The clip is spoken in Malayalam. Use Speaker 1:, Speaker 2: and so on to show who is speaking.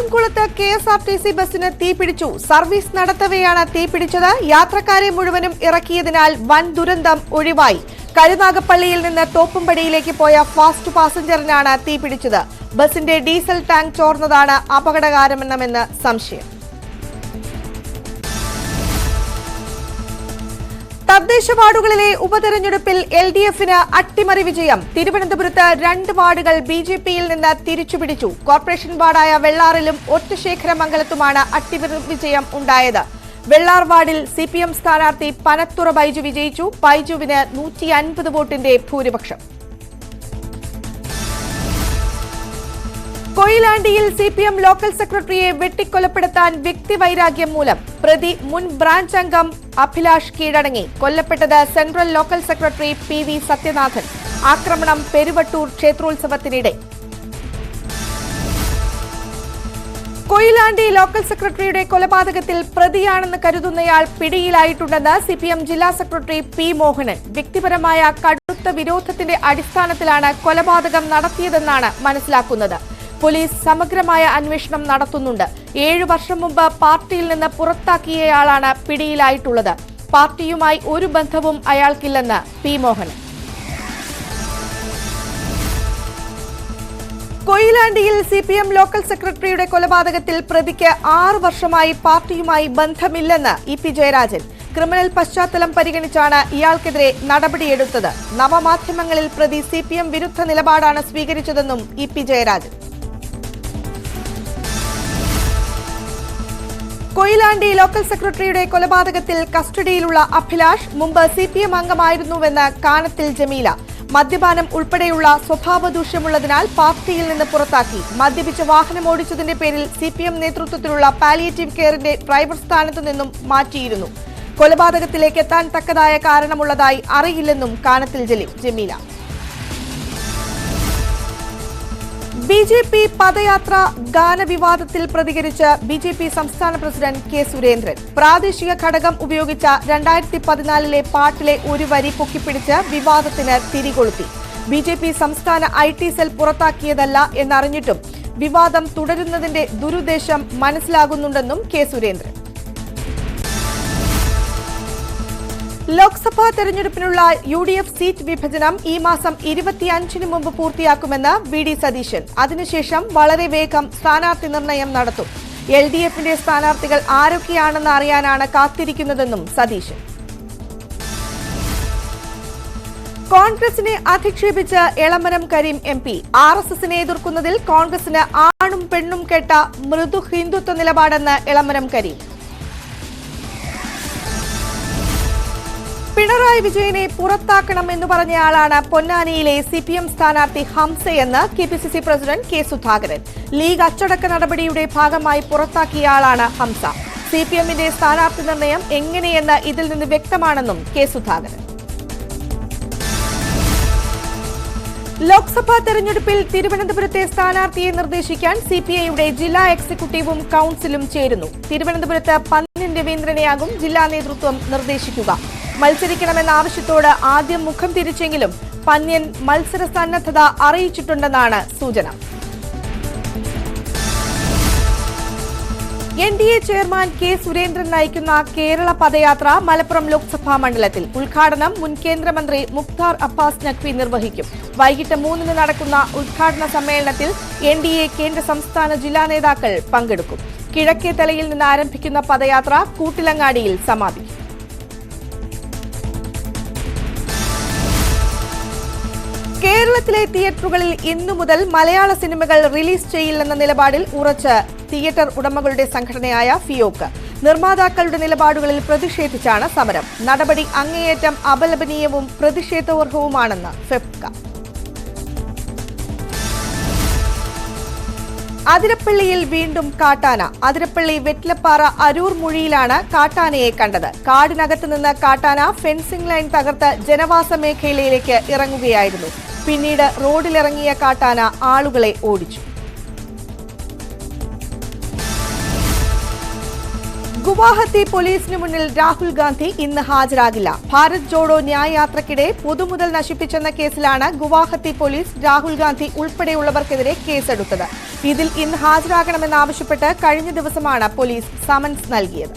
Speaker 1: കായംകുളത്ത് KSRTC ബസിന് തീപിടിച്ചു. സർവീസ് നടത്തവെയാണ് തീപിടിച്ചത്. യാത്രക്കാരെ മുഴുവനും ഇറക്കിയതിനാൽ വൻ ദുരന്തം ഒഴിവായി. കരുനാഗപ്പള്ളിയിൽ നിന്ന് തോപ്പുംപടിയിലേക്ക് പോയ ഫാസ്റ്റ് പാസഞ്ചറിനാണ് തീപിടിച്ചത്. ബസിന്റെ ഡീസൽ ടാങ്ക് ചോർന്നതാണ് അപകടകാരണമെന്ന് സംശയം. തദ്ദേശ വാർഡുകളിലെ ഉപതെരഞ്ഞെടുപ്പിൽ LDFന് അട്ടിമറി വിജയം. തിരുവനന്തപുരത്ത് 2 വാർഡുകൾ BJPയിൽ നിന്ന് തിരിച്ചുപിടിച്ചു. കോർപ്പറേഷൻ വാർഡായ വെള്ളാറിലും ഒറ്റശേഖരമംഗലത്തുമാണ് അട്ടിമറി വിജയം ഉണ്ടായത്. വെള്ളാർ വാർഡിൽ CPM സ്ഥാനാർത്ഥി പനത്തുറ ബൈജു വിജയിച്ചു. ബൈജുവിന് 150 വോട്ടിന്റെ ഭൂരിപക്ഷം. കൊയിലാണ്ടിയിൽ CPM ലോക്കൽ സെക്രട്ടറിയെ വെട്ടിക്കൊലപ്പെടുത്താൻ വ്യക്തിവൈരാഗ്യം മൂലം പ്രതി മുൻ ബ്രാഞ്ച് അംഗം അഭിലാഷ് കീഴടങ്ങി. കൊല്ലപ്പെട്ടത് central local secretary PV Sathyanathan. ആക്രമണം പെരുവട്ടൂർ ക്ഷേത്രോത്സവത്തിനിടെ. കൊയിലാണ്ടി ലോക്കൽ സെക്രട്ടറിയുടെ കൊലപാതകത്തിൽ പ്രതിയാണെന്ന് കരുതുന്നയാൾ പിടിയിലായിട്ടുണ്ടെന്ന് CPM ജില്ലാ സെക്രട്ടറി P മോഹനൻ. വ്യക്തിപരമായ കടുത്ത വിരോധത്തിന്റെ അടിസ്ഥാനത്തിലാണ് കൊലപാതകം നടത്തിയതെന്നാണ് മനസ്സിലാക്കുന്നത്. പോലീസ് സമഗ്രമായ അന്വേഷണം നടത്തുന്നുണ്ട്. 7 വർഷം മുമ്പ് പാർട്ടിയിൽ നിന്ന് പുറത്താക്കിയയാളാണ് പിടിയിലായിട്ടുള്ളത്. പാർട്ടിയുമായി ഒരു ബന്ധവും അയാൾക്കില്ലെന്ന് P മോഹനൻ. കൊയിലാണ്ടിയിൽ CPM ലോക്കൽ സെക്രട്ടറിയുടെ കൊലപാതകത്തിൽ പ്രതിക്ക് 6 വർഷമായി പാർട്ടിയുമായി ബന്ധമില്ലെന്ന് EP ജയരാജൻ. ക്രിമിനൽ പശ്ചാത്തലം പരിഗണിച്ചാണ് ഇയാൾക്കെതിരെ നടപടിയെടുത്തത്. നവമാധ്യമങ്ങളിൽ പ്രതി CPM വിരുദ്ധ നിലപാടാണ് സ്വീകരിച്ചതെന്നും EP ജയരാജൻ. കൊയിലാണ്ടി ലോക്കൽ സെക്രട്ടറിയുടെ കൊലപാതകത്തിൽ കസ്റ്റഡിയിലുള്ള അഭിലാഷ് മുമ്പ് CPM അംഗമായിരുന്നുവെന്ന് കാനത്തിൽ ജമീല. മദ്യപാനം ഉൾപ്പെടെയുള്ള സ്വഭാവദൂഷ്യമുള്ളതിനാൽ പാർട്ടിയിൽ നിന്ന് പുറത്താക്കി. മദ്യപിച്ച് വാഹനമോടിച്ചതിന്റെ പേരിൽ CPM നേതൃത്വത്തിലുള്ള പാലിയേറ്റീവ് കെയറിന്റെ ഡ്രൈവർ സ്ഥാനത്തു നിന്നും മാറ്റിയിരുന്നു. കൊലപാതകത്തിലേക്ക് എത്താൻ തക്കതായ കാരണമുള്ളതായി അറിയില്ലെന്നും കാനത്തിൽ ജമീല. BJP പദയാത്ര ഗാനവിവാദത്തിൽ പ്രതികരിച്ച് BJP സംസ്ഥാന പ്രസിഡന്റ് K സുരേന്ദ്രൻ. പ്രാദേശിക ഘടകം ഉപയോഗിച്ച 2014 പാട്ടിലെ ഒരു വരി പൊക്കിപ്പിടിച്ച് വിവാദത്തിന് തിരികൊളുത്തി. BJP സംസ്ഥാന IT സെൽ പുറത്താക്കിയതല്ല എന്നറിഞ്ഞിട്ടും വിവാദം തുടരുന്നതിന്റെ ദുരുദ്ദേശം മനസ്സിലാകുന്നുണ്ടെന്നും K സുരേന്ദ്രൻ. ലോക്സഭാ തെരഞ്ഞെടുപ്പിനുള്ള UDF സീറ്റ് വിഭജനം ഈ മാസം 25-ന് മുമ്പ് പൂർത്തിയാക്കുമെന്ന് VD സതീശൻ. അതിനുശേഷം വളരെ വേഗം സ്ഥാനാർത്ഥി നിർണയം നടത്തും. LDFന്റെ സ്ഥാനാർത്ഥികൾ ആരൊക്കെയാണെന്ന് അറിയാനാണ് കാത്തിരിക്കുന്നതെന്നും സതീശൻ. കോൺഗ്രസിനെ അധിക്ഷേപിച്ച് എളമരം കരീം MP. RSSനെ എതിർക്കുന്നതിൽ കോൺഗ്രസിന് ആണും പെണ്ണും കേട്ട മൃദു ഹിന്ദുത്വ നിലപാടെന്ന് എളമരം കരീം. പിണറായി വിജയനെ പുറത്താക്കണം എന്ന് പറഞ്ഞയാളാണ് പൊന്നാനിയിലെ CPM സ്ഥാനാർത്ഥി ഹംസയെന്ന് KPCC president K Sudhakaran. League അച്ചടക്ക നടപടിയുടെ ഭാഗമായി പുറത്താക്കിയയാളാണ് ഹംസ. CPMന്റെ സ്ഥാനാർത്ഥി നിർണയം എങ്ങനെയെന്ന് ഇതിൽ നിന്ന് വ്യക്തമാണെന്നും K സുധാകരൻ. ലോക്സഭാ തെരഞ്ഞെടുപ്പിൽ തിരുവനന്തപുരത്തെ സ്ഥാനാർത്ഥിയെ നിർദ്ദേശിക്കാൻ CPIയുടെ ജില്ലാ എക്സിക്യൂട്ടീവും കൌൺസിലും ചേരുന്നു. തിരുവനന്തപുരത്ത് പന്ന്യൻ രവീന്ദ്രനെയാകും ജില്ലാ നേതൃത്വം നിർദ്ദേശിക്കുക. മത്സരിക്കണമെന്ന ആവശ്യത്തോട് ആദ്യം മുഖം തിരിച്ചെങ്കിലും പന്ന്യൻ മത്സര സന്നദ്ധത അറിയിച്ചിട്ടുണ്ടെന്നാണ് സൂചന. NDA ചെയർമാൻ K സുരേന്ദ്രൻ നയിക്കുന്ന കേരള പദയാത്ര മലപ്പുറം ലോക്സഭാ മണ്ഡലത്തിൽ. ഉദ്ഘാടനം മുൻ കേന്ദ്രമന്ത്രി മുഖ്താർ അബ്ബാസ് നഖ്വി നിർവഹിക്കും. വൈകിട്ട് 3-ന് നടക്കുന്ന ഉദ്ഘാടന സമ്മേളനത്തിൽ NDA കേന്ദ്ര സംസ്ഥാന ജില്ലാ നേതാക്കൾ പങ്കെടുക്കും. കിഴക്കേ തലയിൽ നിന്ന് ആരംഭിക്കുന്ന പദയാത്ര കൂട്ടിലങ്ങാടിയിൽ സമാപിക്കും. കേരളത്തിലെ തിയേറ്ററുകളിൽ ഇന്നു മുതൽ മലയാള സിനിമകൾ റിലീസ് ചെയ്യില്ലെന്ന നിലപാടിൽ ഉറച്ച് തിയേറ്റർ ഉടമകളുടെ സംഘടനയായ ഫിയോക്ക്. നിർമ്മാതാക്കളുടെ നിലപാടുകളിൽ പ്രതിഷേധിച്ചാണ് സമരം. നടപടി അങ്ങേയറ്റം അപലപനീയവും പ്രതിഷേധാർഹവുമാണെന്ന് ഫെഫ്ക. അതിരപ്പള്ളിയിൽ വീണ്ടും കാട്ടാന. അതിരപ്പള്ളി വെറ്റിലപ്പാറ അരൂർ മുഴിയിലാണ് കാട്ടാനയെ കണ്ടത്. കാടിനകത്ത് നിന്ന് കാട്ടാന ഫെൻസിംഗ് ലൈൻ തകർത്ത് ജനവാസ മേഖലയിലേക്ക് ഇറങ്ങുകയായിരുന്നു. പിന്നീട് റോഡിലിറങ്ങിയ കാട്ടാന ആളുകളെ ഓടിച്ചു. ഗുവാഹത്തി പോലീസിന് മുന്നിൽ രാഹുൽ ഗാന്ധി ഇന്ന് ഹാജരാകില്ല. ഭാരത് ജോഡോ ന്യായ് യാത്രയ്ക്കിടെ പൊതുമുതൽ നശിപ്പിച്ചെന്ന കേസിലാണ് ഗുവാഹത്തി പോലീസ് രാഹുൽ ഗാന്ധി ഉൾപ്പെടെയുള്ളവർക്കെതിരെ കേസെടുത്തത്. ഇതിൽ ഇന്ന് ഹാജരാകണമെന്നാവശ്യപ്പെട്ട് കഴിഞ്ഞ ദിവസമാണ് പോലീസ് സമൻസ് നൽകിയത്.